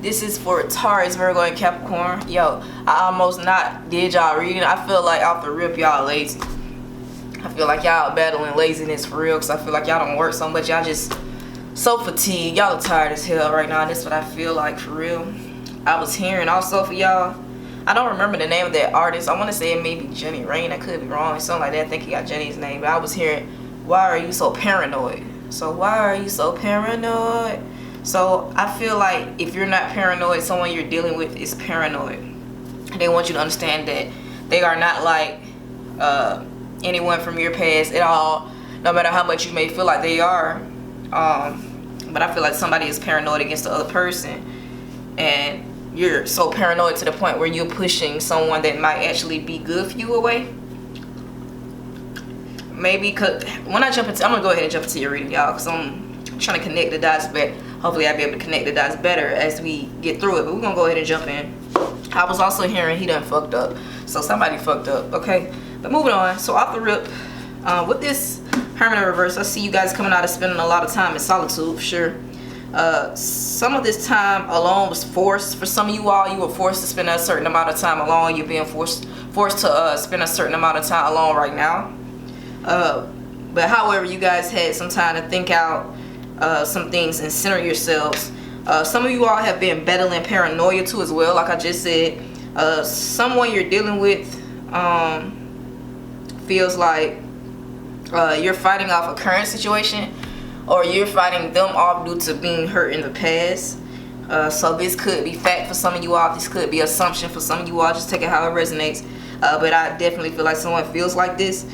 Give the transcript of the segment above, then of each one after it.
This is for Taurus, Virgo, and Capricorn. Yo, I almost not did y'all reading. I feel like off the rip, y'all lazy. I feel like y'all battling laziness for real, because I feel like y'all don't work so much. Y'all just so fatigued. Y'all are tired as hell right now. That's what I feel like for real. I was hearing also for y'all, I don't remember the name of that artist. I want to say it may be Jenny Rain. I could be wrong. Something like that. I think he got Jenny's name. But I was hearing, why are you so paranoid? So why are you so paranoid? So I feel like if you're not paranoid, someone you're dealing with is paranoid. They want you to understand that they are not like anyone from your past at all, no matter how much you may feel like they are. But I feel like somebody is paranoid against the other person, and you're so paranoid to the point where you're pushing someone that might actually be good for you away. Maybe cause when I jump into, I'm gonna go ahead and jump into your reading, y'all, because I'm trying to connect the dots, but hopefully I'll be able to connect the dots better as we get through it. But we're gonna go ahead and jump in. I was also hearing he done fucked up, so somebody fucked up, okay? But moving on. So off the rip, with this Hermit in reverse, I see you guys coming out and spending a lot of time in solitude for sure. Some of this time alone was forced. For some of you all, you were forced to spend a certain amount of time alone. You're being forced to spend a certain amount of time alone right now. But however, you guys had some time to think out some things and center yourselves. Some of you all have been battling paranoia too as well, like I just said. Someone you're dealing with feels like you're fighting off a current situation, or you're fighting them off due to being hurt in the past. So this could be fact for some of you all. This could be assumption for some of you all. Just take it how it resonates. But I definitely feel like someone feels like this.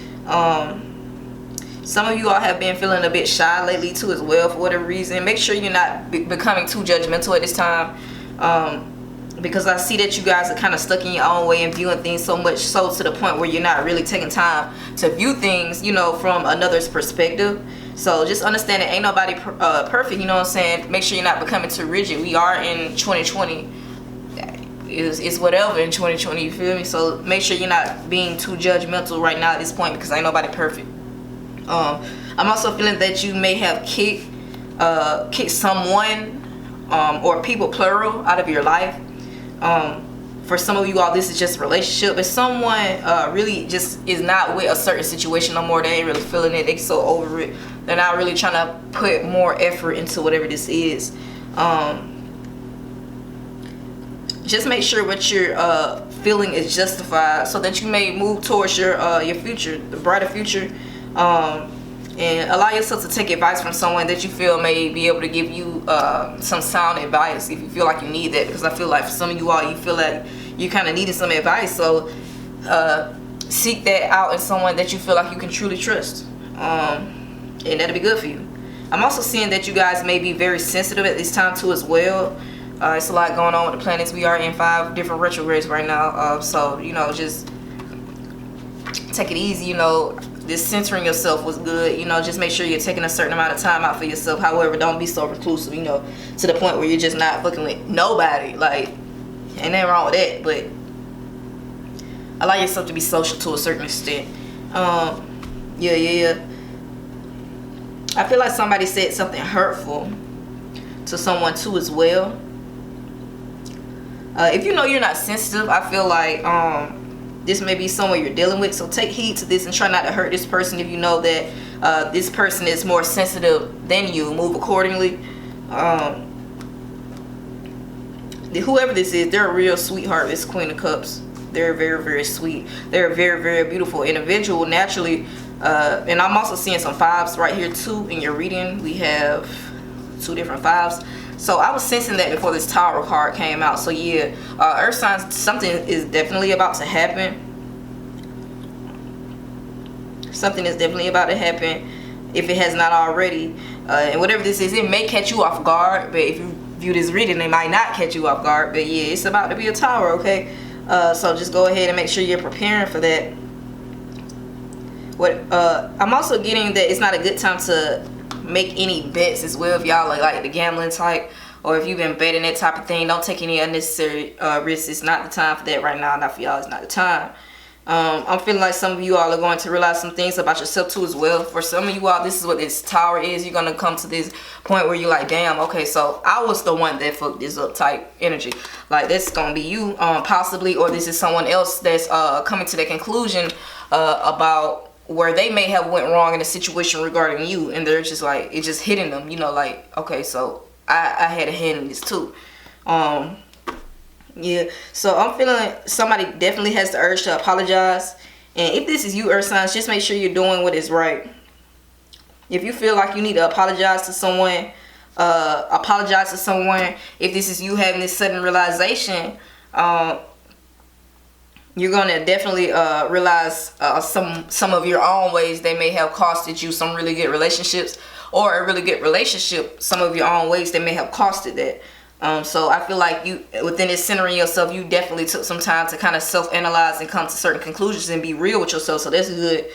Some of you all have been feeling a bit shy lately too as well, for whatever reason. Make sure you're not becoming too judgmental at this time, because I see that you guys are kind of stuck in your own way and viewing things so much so to the point where you're not really taking time to view things, you know, from another's perspective. So just understand that ain't nobody perfect, you know what I'm saying? Make sure you're not becoming too rigid. We are in 2020. It's whatever in 2020, you feel me? So make sure you're not being too judgmental right now at this point, because ain't nobody perfect. I'm also feeling that you may have kicked someone or people plural out of your life. For some of you all, this is just a relationship. If someone really just is not with a certain situation no more, they ain't really feeling it, they so over it, they're not really trying to put more effort into whatever this is. Just make sure what you're feeling is justified, so that you may move towards your future, the brighter future. And allow yourself to take advice from someone that you feel may be able to give you some sound advice if you feel like you need that, because I feel like for some of you all, you feel like you kind of needed some advice. So seek that out in someone that you feel like you can truly trust, and that'll be good for you. I'm also seeing that you guys may be very sensitive at this time too as well. It's a lot going on with the planets. We are in 5 different retrogrades right now, so you know, just take it easy. You know, this centering yourself was good. You know, just make sure you're taking a certain amount of time out for yourself. However, don't be so reclusive, you know, to the point where you're just not fucking with nobody. Like, ain't nothing wrong with that, but allow yourself to be social to a certain extent. Yeah. I feel like somebody said something hurtful to someone too as well. If you know you're not sensitive, I feel like this may be someone you're dealing with, so take heed to this and try not to hurt this person. If you know that this person is more sensitive than you, move accordingly. Whoever this is, they're a real sweetheart, this Queen of Cups. They're very, very sweet. They're a very, very beautiful individual naturally. And I'm also seeing some 5s right here too in your reading. We have 2 different 5s. So I was sensing that before this Tower card came out. So yeah, Earth signs, something is definitely about to happen. Something is definitely about to happen, if it has not already. And whatever this is, it may catch you off guard. But if you view this reading, it might not catch you off guard. But yeah, it's about to be a Tower, okay? So just go ahead and make sure you're preparing for that. I'm also getting that it's not a good time to make any bets as well. If y'all like the gambling type, or if you've been betting that type of thing, don't take any unnecessary risks. It's not the time for that right now. Not for y'all, it's not the time. I'm feeling like some of you all are going to realize some things about yourself too as well. For some of you all, this is what this Tower is. You're going to come to this point where you're like, damn, okay, so I was the one that fucked this up type energy. Like, this going to be you, possibly, or this is someone else that's coming to the conclusion about where they may have went wrong in a situation regarding you. And they're just like, it's just hitting them, you know, like, okay, so I had a hand in this too. Yeah, so I'm feeling like somebody definitely has the urge to apologize. And if this is you, earth signs, just make sure you're doing what is right. If you feel like you need to apologize to someone, apologize to someone. If this is you having this sudden realization, you're gonna definitely realize some of your own ways they may have costed you some really good relationships, or a really good relationship, some of your own ways they may have costed that. So I feel like you, within this centering yourself, you definitely took some time to kind of self-analyze and come to certain conclusions and be real with yourself. So that's good.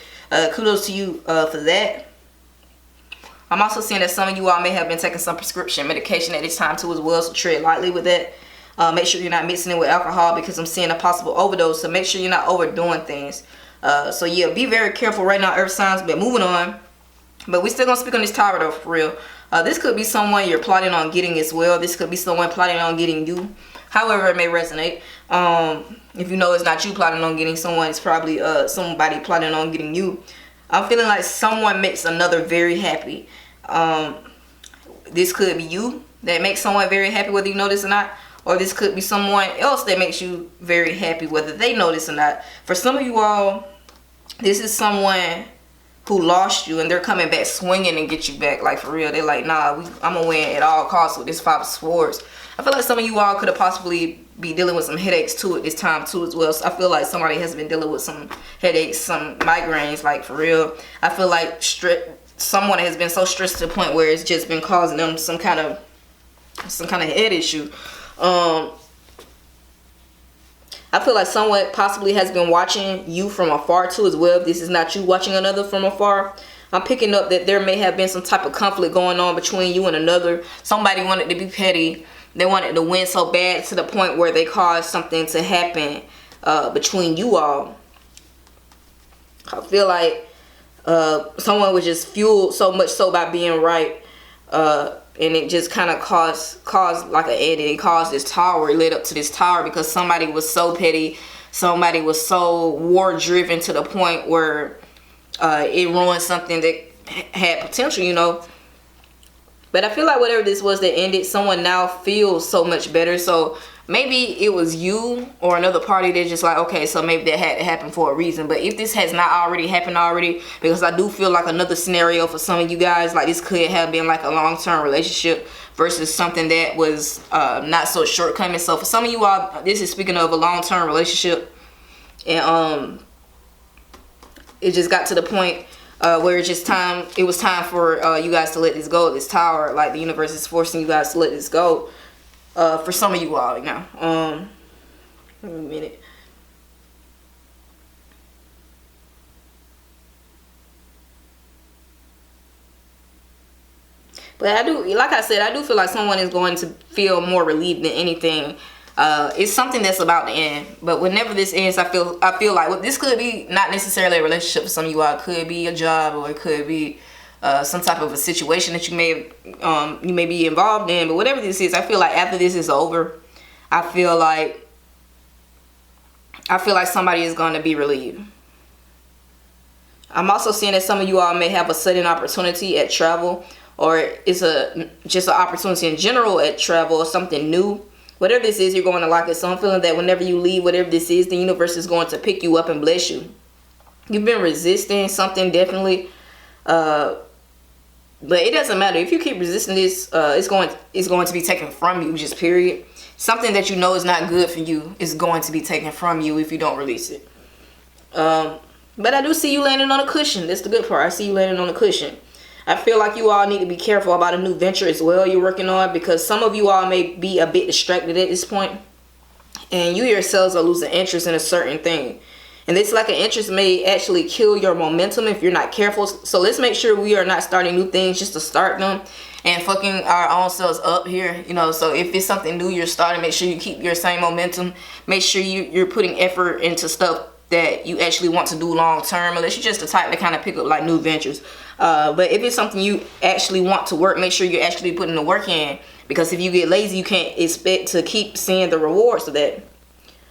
Kudos to you for that. I'm also seeing that some of you all may have been taking some prescription medication at this time too as well. So tread lightly with that. Make sure you're not mixing it with alcohol, because I'm seeing a possible overdose. So make sure you're not overdoing things. So yeah, be very careful right now, earth signs. But moving on. But we still gonna speak on this Tower though, for real. This could be someone you're plotting on getting as well. This could be someone plotting on getting you. However it may resonate. If you know it's not you plotting on getting someone, it's probably somebody plotting on getting you. I'm feeling like someone makes another very happy. This could be you that makes someone very happy, whether you know this or not. Or this could be someone else that makes you very happy, whether they know this or not. For some of you all, this is someone who lost you and they're coming back swinging and get you back. Like, for real, they're like, nah, I'm gonna win at all costs with this 5 of Swords. I feel like some of you all could have possibly be dealing with some headaches too at this time too as well. So I feel like somebody has been dealing with some headaches, some migraines, like, for real. I feel like someone has been so stressed to the point where it's just been causing them some kind of head issue. I feel like someone possibly has been watching you from afar too as well. If this is not you watching another from afar, I'm picking up that there may have been some type of conflict going on between you and another. Somebody wanted to be petty. They wanted to win so bad to the point where they caused something to happen between you all. I feel like someone was just fueled so much so by being right. And it just kind of caused like an edit. It caused this Tower. It led up to this Tower because somebody was so petty. Somebody was so war driven to the point where it ruined something that had potential, you know. But I feel like whatever this was that ended, someone now feels so much better. So maybe it was you or another party that's just like, okay, so maybe that had to happen for a reason. But if this has not already happened already, because I do feel like another scenario for some of you guys, like this could have been like a long-term relationship versus something that was not so shortcoming. So for some of you all, this is speaking of a long-term relationship. And it just got to the point where it was time for you guys to let this go, this Tower. Like, the universe is forcing you guys to let this go. For some of you all now. Wait a minute. But I do, like I said, I do feel like someone is going to feel more relieved than anything. It's something that's about to end. But whenever this ends, I feel like this could be not necessarily a relationship for some of you all. It could be a job, or it could be some type of a situation that you may be involved in. But whatever this is, I feel like after this is over, I feel like somebody is going to be relieved. I'm also seeing that some of you all may have a sudden opportunity at travel, or it's just an opportunity in general at travel, or something new. Whatever this is, you're going to like it. So I'm feeling that whenever you leave, whatever this is, the universe is going to pick you up and bless you. You've been resisting something, definitely. But it doesn't matter. If you keep resisting this, it's going to be taken from you, just period. Something that you know is not good for you is going to be taken from you if you don't release it. But I do see you landing on a cushion. That's the good part. I see you landing on a cushion. I feel like you all need to be careful about a new venture as well you're working on, because some of you all may be a bit distracted at this point, and you yourselves are losing interest in a certain thing. And this lack of interest may actually kill your momentum if you're not careful. So let's make sure we are not starting new things just to start them and fucking our own selves up here. You know, so if it's something new you're starting, make sure you keep your same momentum. Make sure you're putting effort into stuff that you actually want to do long term, unless you're just the type that kind of pick up like new ventures. But if it's something you actually want to work, make sure you're actually putting the work in, because if you get lazy, you can't expect to keep seeing the rewards of that.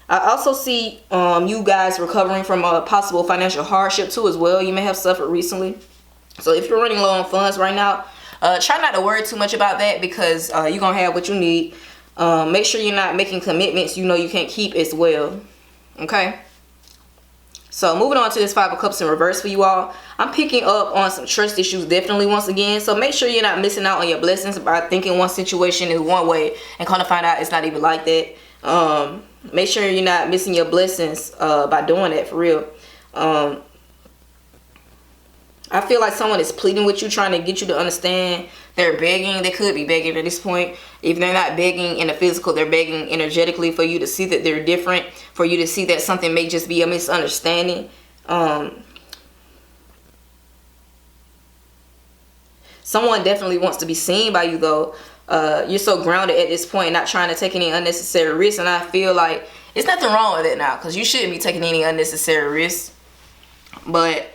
I also see you guys recovering from a possible financial hardship too as well. You may have suffered recently. So if you're running low on funds right now, try not to worry too much about that, because you're going to have what you need. Make sure you're not making commitments you know you can't keep as well. Okay? So moving on to this Five of Cups in reverse for you all. I'm picking up on some trust issues definitely once again. So make sure you're not missing out on your blessings by thinking one situation is one way and kind of find out it's not even like that. Make sure you're not missing your blessings by doing that, for real. I feel like someone is pleading with you, trying to get you to understand. They're begging. They could be begging at this point. If they're not begging in the physical, they're begging energetically for you to see that they're different, for you to see that something may just be a misunderstanding. Someone definitely wants to be seen by you, though. You're so grounded at this point, not trying to take any unnecessary risks, and I feel like it's nothing wrong with it now, because you shouldn't be taking any unnecessary risks. But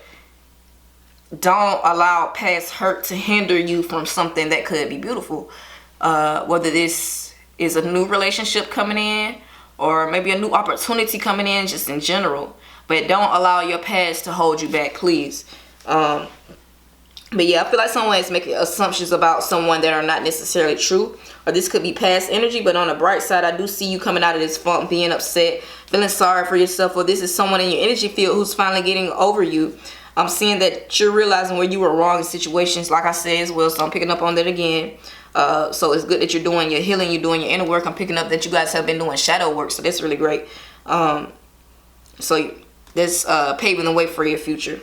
don't allow past hurt to hinder you from something that could be beautiful. Whether this is a new relationship coming in, or maybe a new opportunity coming in, just in general. But don't allow your past to hold you back, please. But yeah, I feel like someone is making assumptions about someone that are not necessarily true. Or this could be past energy, but on the bright side, I do see you coming out of this funk, being upset, feeling sorry for yourself. Or this is someone in your energy field who's finally getting over you. I'm seeing that you're realizing where you were wrong in situations, like I said as well. So I'm picking up on that again. So it's good that you're doing your healing, you're doing your inner work. I'm picking up that you guys have been doing shadow work. So that's really great. So that's paving the way for your future.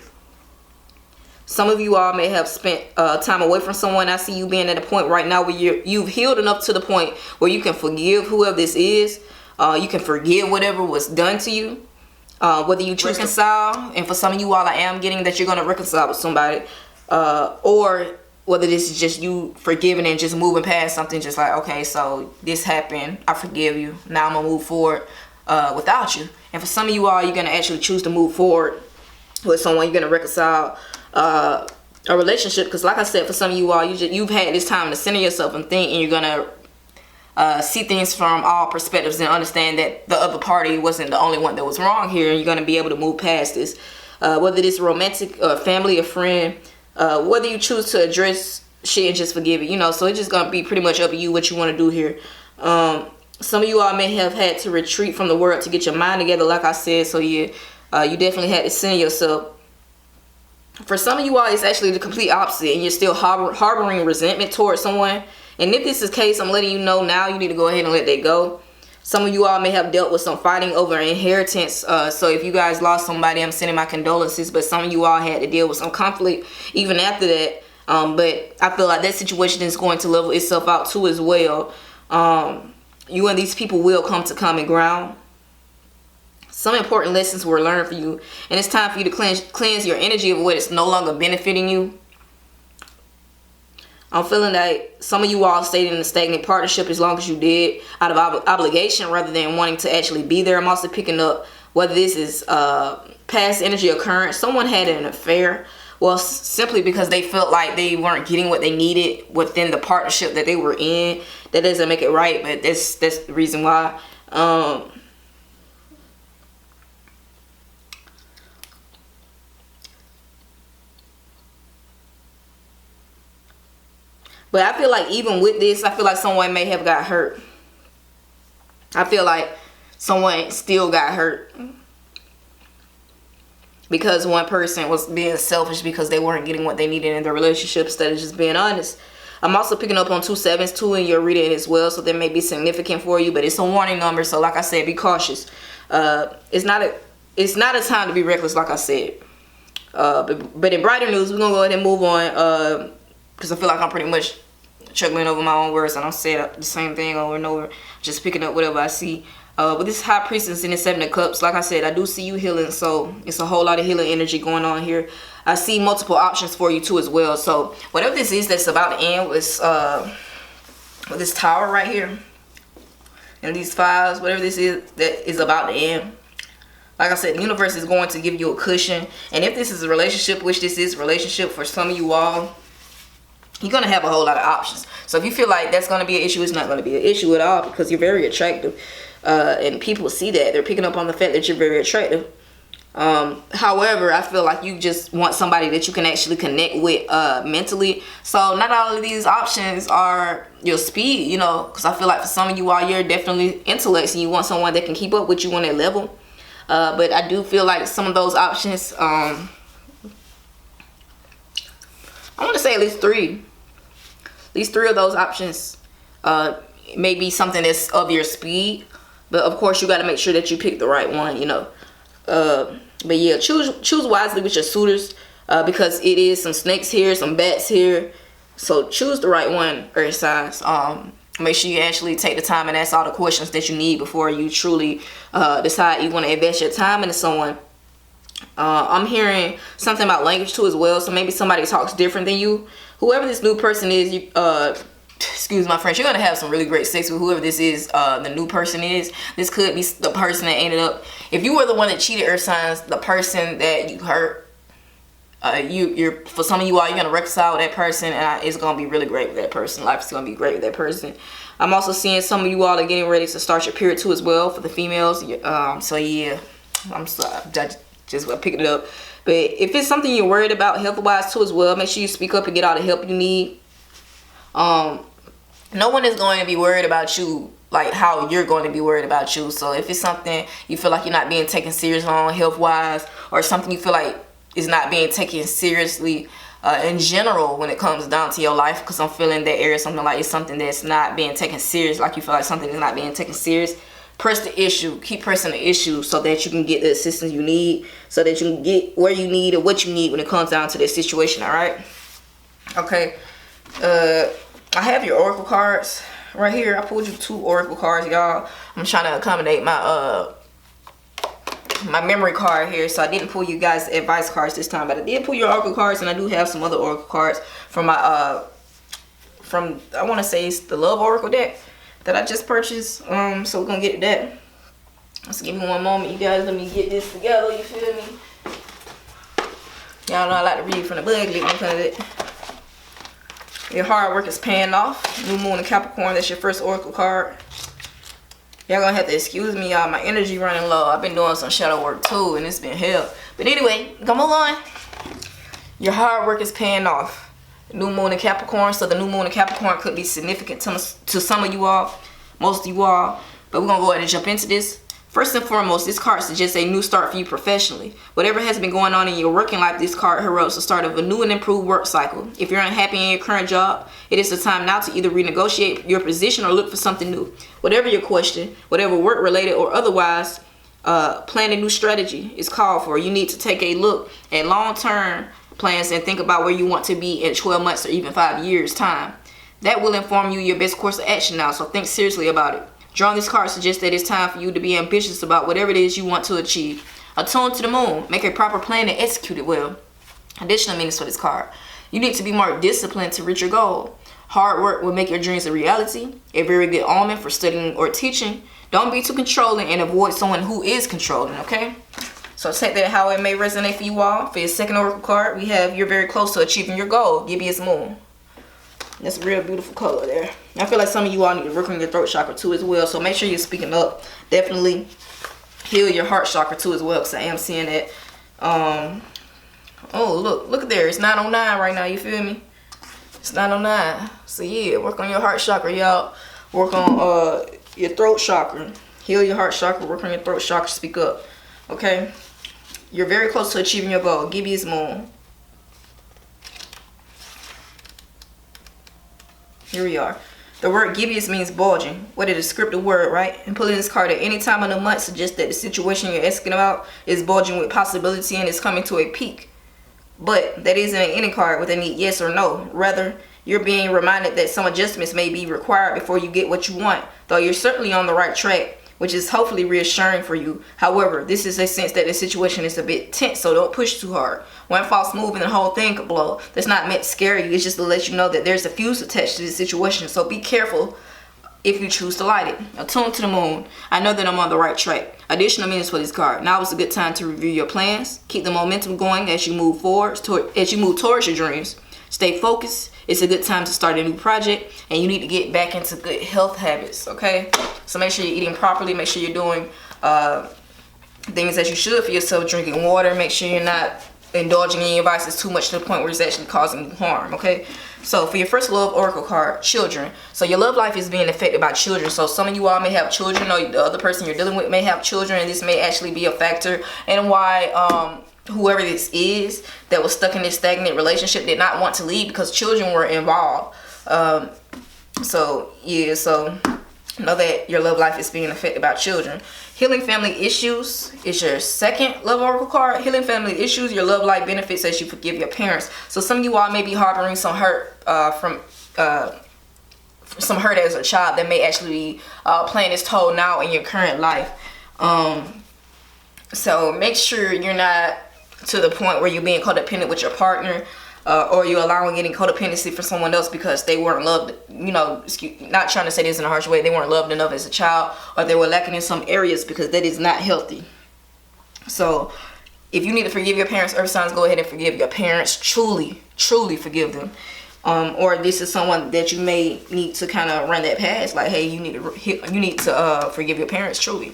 Some of you all may have spent time away from someone. I see you being at a point right now where you've healed enough to the point where you can forgive whoever this is. You can forgive whatever was done to you. Whether you choose to reconcile, and for some of you all, I am getting that you're going to reconcile with somebody. Or whether this is just you forgiving and just moving past something, just like, okay, so this happened. I forgive you. Now I'm going to move forward without you. And for some of you all, you're going to actually choose to move forward with someone. You're going to reconcile a relationship, because like I said, for some of you all, you've had this time to center yourself and think, and you're gonna see things from all perspectives and understand that the other party wasn't the only one that was wrong here, and you're gonna be able to move past this, whether it's romantic, family, or friend, whether you choose to address shit and just forgive it, so it's just gonna be pretty much up to you what you want to do here. Some of you all may have had to retreat from the world to get your mind together, like I said. So you definitely had to center yourself. For some of you all, it's actually the complete opposite, and you're still harboring resentment towards someone. And if this is the case, I'm letting you know now, you need to go ahead and let that go. Some of you all may have dealt with some fighting over inheritance. So if you guys lost somebody, I'm sending my condolences. But some of you all had to deal with some conflict even after that. But I feel like that situation is going to level itself out too as well. You and these people will come to common ground. Some important lessons were learned for you, and it's time for you to cleanse your energy of what is no longer benefiting you. I'm feeling that some of you all stayed in a stagnant partnership as long as you did, out of obligation rather than wanting to actually be there. I'm also picking up whether this is past energy or current. Someone had an affair, well, simply because they felt like they weren't getting what they needed within the partnership that they were in. That doesn't make it right, but that's the reason why. But I feel like even with this, I feel like someone may have got hurt. I feel like someone still got hurt because one person was being selfish because they weren't getting what they needed in their relationship instead of just being honest. I'm also picking up on 2 sevens too in your reading as well, so that may be significant for you, but it's a warning number. So like I said, be cautious. It's not a time to be reckless, like I said. But in brighter news, we're gonna go ahead and move on. Because I feel like I'm pretty much chuckling over my own words, and I'm saying the same thing over and over, just picking up whatever I see. But this High Priestess in the 7 of Cups, like I said, I do see you healing, so it's a whole lot of healing energy going on here. I see multiple options for you too as well. So whatever this is that's about to end with this Tower right here, and these files, whatever this is that is about to end, Like I said, the universe is going to give you a cushion. And if this is a relationship, which this is a relationship for some of you all, you're going to have a whole lot of options. So if you feel like that's going to be an issue, it's not going to be an issue at all, because you're very attractive. And people see that. They're picking up on the fact that you're very attractive. However, I feel like you just want somebody that you can actually connect with mentally. So not all of these options are your speed, you know, because I feel like for some of you all, you're definitely intellects and you want someone that can keep up with you on that level. But I do feel like some of those options, I want to say at least three of those options may be something that's of your speed. But of course, you got to make sure that you pick the right one, you know. But yeah, choose wisely with your suitors, because it is some snakes here, some bats here. So choose the right one, earth signs. Make sure you actually take the time and ask all the questions that you need before you truly decide you want to invest your time into someone. I'm hearing something about language too as well. So maybe somebody talks different than you. Whoever this new person is, excuse my French, you're gonna have some really great sex with whoever this is, the new person is. This could be the person that ended up, if you were the one that cheated, earth signs, the person that you hurt, you're for some of you all, you're gonna reconcile with that person, and it's gonna be really great with that person. Life is gonna be great with that person. I'm also seeing some of you all are getting ready to start your period too as well, for the females. So yeah, I'm sorry, just picking it up. But if it's something you're worried about health wise too as well, make sure you speak up and get all the help you need. No one is going to be worried about you like how you're going to be worried about you. So if it's something you feel like you're not being taken serious on health wise, or something you feel like is not being taken seriously in general when it comes down to your life, because I'm feeling that area, something like it's something that's not being taken serious, like you feel like something is not being taken serious, press the issue, keep pressing the issue so that you can get the assistance you need, so that you can get where you need and what you need when it comes down to this situation. All right, okay. I have your oracle cards right here. I pulled you 2 oracle cards, y'all. I'm trying to accommodate my my memory card here, so I didn't pull you guys advice cards this time, but I did pull your oracle cards, and I do have some other oracle cards from my from, I want to say it's the Love Oracle deck that I just purchased. So we're gonna get to that. Let's give me one moment, you guys. Let me get this together. You feel me? Y'all know I like to read from the book. Your hard work is paying off. New Moon and Capricorn, that's your first oracle card. Y'all gonna have to excuse me, y'all. My energy running low. I've been doing some shadow work too, and it's been hell. But anyway, come on. Your hard work is paying off. New Moon and Capricorn. So the New Moon and Capricorn could be significant to some of you all, most of you all. But we're gonna go ahead and jump into this. First and foremost, this card suggests a new start for you professionally. Whatever has been going on in your working life, this card heralds the start of a new and improved work cycle. If you're unhappy in your current job, it is the time now to either renegotiate your position or look for something new. Whatever your question, whatever work-related or otherwise, plan a new strategy is called for. You need to take a look at long-term plans and think about where you want to be in 12 months or even 5 years' time. That will inform you your best course of action now, so think seriously about it. Drawing this card suggests that it's time for you to be ambitious about whatever it is you want to achieve. Attune to the moon. Make a proper plan and execute it well. Additional meanings for this card. You need to be more disciplined to reach your goal. Hard work will make your dreams a reality. A very good omen for studying or teaching. Don't be too controlling and avoid someone who is controlling, okay? So take that how it may resonate for you all. For your second oracle card, we have you're very close to achieving your goal. Gibeah's moon. That's a real beautiful color there. I feel like some of you all need to work on your throat chakra too as well. So make sure you're speaking up. Definitely heal your heart chakra too as well, because I am seeing that. Oh, look at there. It's 909 right now. You feel me? It's 909. So yeah, work on your heart chakra, y'all. Work on your throat chakra. Heal your heart chakra. Work on your throat chakra. Speak up. Okay? You're very close to achieving your goal. Gibeah's moon. Here we are. The word Gibeah's means bulging. What a descriptive word, right? And pulling this card at any time of the month suggests that the situation you're asking about is bulging with possibility and is coming to a peak. But that isn't an ending card with any yes or no. Rather, you're being reminded that some adjustments may be required before you get what you want, though you're certainly on the right track, which is hopefully reassuring for you. However, this is a sense that the situation is a bit tense, so don't push too hard. One false move and the whole thing could blow. That's not meant to scare you. It's just to let you know that there's a fuse attached to this situation, so be careful if you choose to light it. Attuned to the moon. I know that I'm on the right track. Additional meanings for this card. Now is a good time to review your plans. Keep the momentum going as you move forward, as you move towards your dreams. Stay focused. It's a good time to start a new project, and you need to get back into good health habits, okay? So make sure you're eating properly. Make sure you're doing things that you should for yourself, drinking water. Make sure you're not indulging in your vices too much to the point where it's actually causing you harm, okay? So for your first love oracle card, children. So your love life is being affected by children. So some of you all may have children, or the other person you're dealing with may have children, and this may actually be a factor in why whoever this is that was stuck in this stagnant relationship did not want to leave, because children were involved. So know that your love life is being affected by children. Healing family issues is your second love oracle card. Healing family issues, your love life benefits as you forgive your parents. So some of you all may be harboring some hurt from some hurt as a child that may actually be playing its toll now in your current life. So make sure you're not to the point where you're being codependent with your partner, or you're allowing any codependency for someone else because they weren't loved, not trying to say this in a harsh way, they weren't loved enough as a child, or they were lacking in some areas, because that is not healthy. So if you need to forgive your parents, earth signs, go ahead and forgive your parents. Truly forgive them. Or this is someone that you may need to kind of run that past, like, hey, you need to forgive your parents, truly.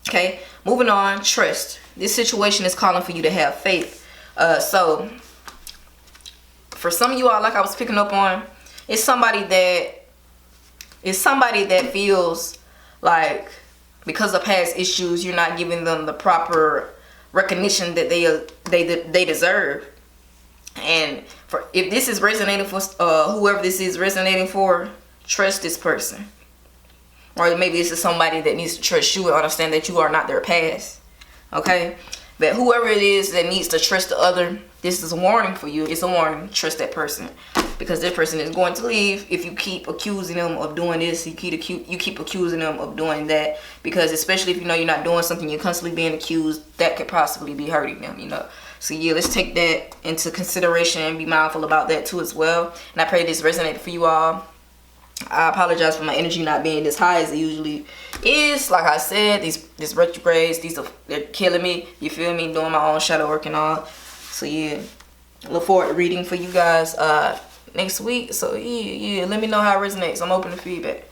Okay, moving on, trust. This situation is calling for you to have faith. So for some of you all, like I was picking up on, it's somebody that feels like because of past issues, you're not giving them the proper recognition that they deserve. And if this is resonating for whoever this is resonating for, trust this person. Or maybe this is somebody that needs to trust you and understand that you are not their past. Okay? But whoever it is that needs to trust the other, this is a warning for you. It's a warning. Trust that person, because this person is going to leave if you keep accusing them of doing this. You keep accusing them of doing that, because especially if you know you're not doing something, you're constantly being accused. That could possibly be hurting them. So yeah, let's take that into consideration and be mindful about that too as well. And I pray this resonated for you all. I apologize for my energy not being as high as it usually is. Like I said, these retrogrades, they're killing me. You feel me? Doing my own shadow work and all. So yeah, look forward to reading for you guys next week. So yeah, let me know how it resonates. I'm open to feedback.